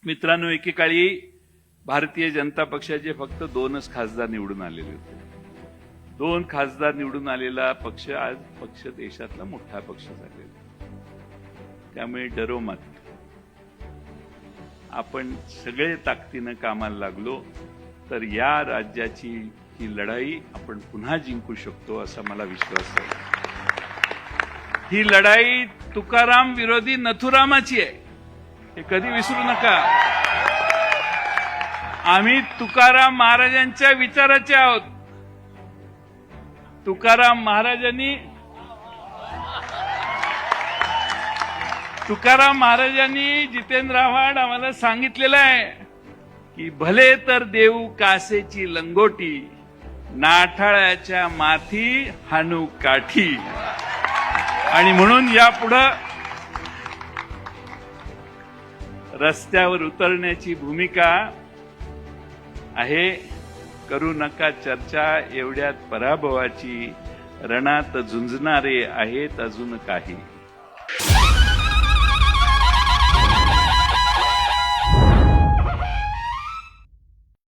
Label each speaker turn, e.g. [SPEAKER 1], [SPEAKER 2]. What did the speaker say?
[SPEAKER 1] मित्रांनो, एकेकाळी भारतीय जनता पक्षाचे फक्त 2च खासदार निवडून आलेले होते. 2 खासदार निवडून आलेला पक्ष आज पक्ष देशातला मोठा पक्ष झालेला. त्यामुळे डरो मत. आपण सगळे ताकदीनं कामाला लागलो तर या राज्याची ही लढाई आपण पुन्हा जिंकू शकतो असा मला विश्वास आहे. ही लढाई तुकाराम विरोधी नथुरामाची आहे, हे कधी विसरू नका. आम्ही तुकाराम महाराजांच्या विचाराचे आहोत. तुकाराम महाराजांनी जितेंद्र आव्हाड आम्हाला सांगितलेलं आहे की भले तर देऊ कासेची लंगोटी, नाठाळ्याच्या माथी हाणू काठी. आणि म्हणून यापुढे रस्त्यावर उतरण्याची भूमिका आहे. करू नका चर्चा एवढ्यात पराभवाची, रणात झुंजणारे आहेत अजून काही.